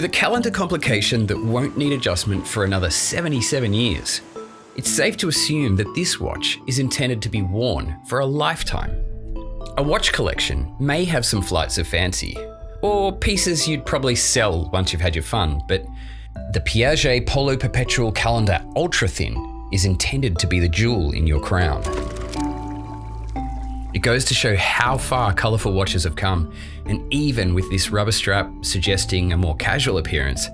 With a calendar complication that won't need adjustment for another 77 years, it's safe to assume that this watch is intended to be worn for a lifetime. A watch collection may have some flights of fancy, or pieces you'd probably sell once you've had your fun, but the Piaget Polo Perpetual Calendar Ultra Thin is intended to be the jewel in your crown. It goes to show how far colourful watches have come, and even with this rubber strap suggesting a more casual appearance,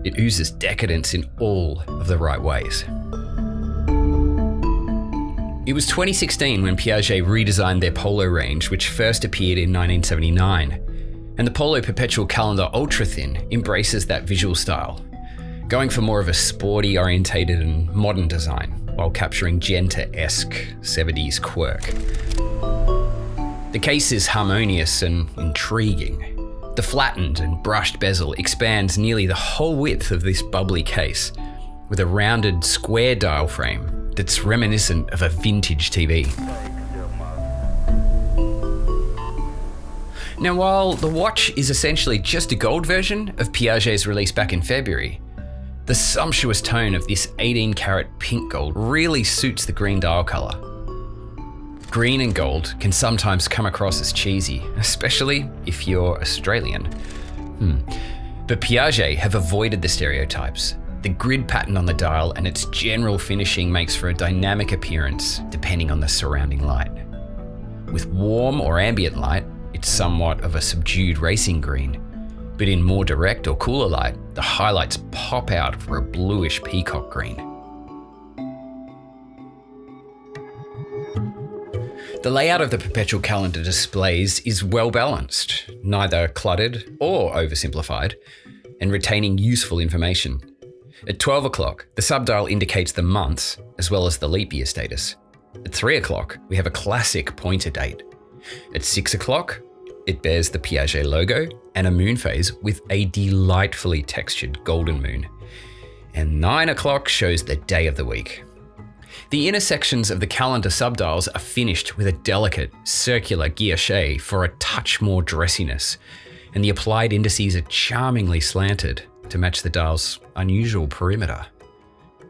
it oozes decadence in all of the right ways. It was 2016 when Piaget redesigned their Polo range, which first appeared in 1979, and the Polo Perpetual Calendar Ultra Thin embraces that visual style, going for more of a sporty orientated and modern design, while capturing Genta-esque 70s quirk. The case is harmonious and intriguing. The flattened and brushed bezel expands nearly the whole width of this bubbly case, with a rounded square dial frame that's reminiscent of a vintage TV. Now, while the watch is essentially just a gold version of Piaget's release back in February, the sumptuous tone of this 18-karat pink gold really suits the green dial colour. Green and gold can sometimes come across as cheesy, especially if you're Australian. But Piaget have avoided the stereotypes. The grid pattern on the dial and its general finishing makes for a dynamic appearance depending on the surrounding light. With warm or ambient light, it's somewhat of a subdued racing green, but in more direct or cooler light, the highlights pop out for a bluish peacock green. The layout of the Perpetual Calendar displays is well balanced, neither cluttered or oversimplified, and retaining useful information. At 12 o'clock, the subdial indicates the months as well as the leap year status. At 3 o'clock, we have a classic pointer date. At 6 o'clock, it bears the Piaget logo and a moon phase with a delightfully textured golden moon. And 9 o'clock shows the day of the week. The inner sections of the calendar subdials are finished with a delicate, circular guilloche for a touch more dressiness, and the applied indices are charmingly slanted to match the dial's unusual perimeter.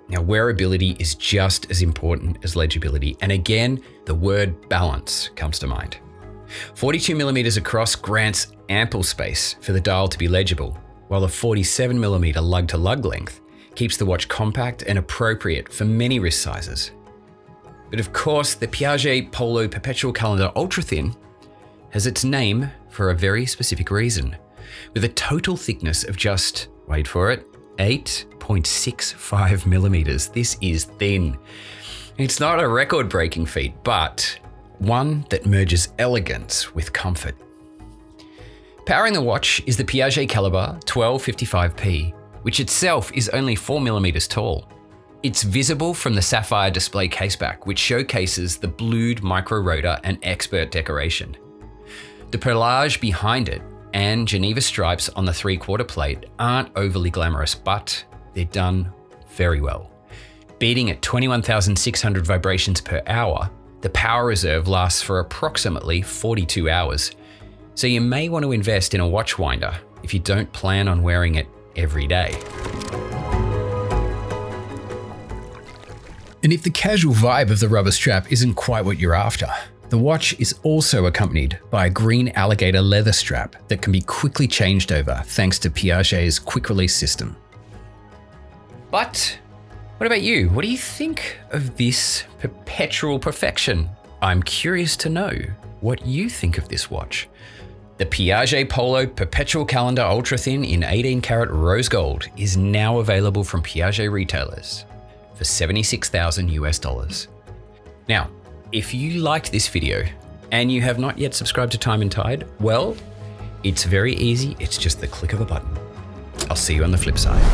Now, wearability is just as important as legibility, and again, the word balance comes to mind. 42mm across grants ample space for the dial to be legible, while a 47mm lug-to-lug length keeps the watch compact and appropriate for many wrist sizes. But of course, the Piaget Polo Perpetual Calendar Ultra Thin has its name for a very specific reason. With a total thickness of just, wait for it, 8.65mm. This is thin. It's not a record-breaking feat, but one that merges elegance with comfort. Powering the watch is the Piaget Caliber 1255P, which itself is only 4mm tall. It's visible from the sapphire display caseback, which showcases the blued micro-rotor and expert decoration. The perlage behind it and Geneva stripes on the 3/4 plate aren't overly glamorous, but they're done very well. Beating at 21,600 vibrations per hour, the power reserve lasts for approximately 42 hours. So you may want to invest in a watch winder if you don't plan on wearing it every day. And if the casual vibe of the rubber strap isn't quite what you're after, the watch is also accompanied by a green alligator leather strap that can be quickly changed over thanks to Piaget's quick release system. But what about you? What do you think of this perpetual perfection? I'm curious to know what you think of this watch. The Piaget Polo Perpetual Calendar Ultra Thin in 18-karat rose gold is now available from Piaget retailers for $76,000. Now, if you liked this video and you have not yet subscribed to Time+Tide, well, it's very easy. It's just the click of a button. I'll see you on the flip side.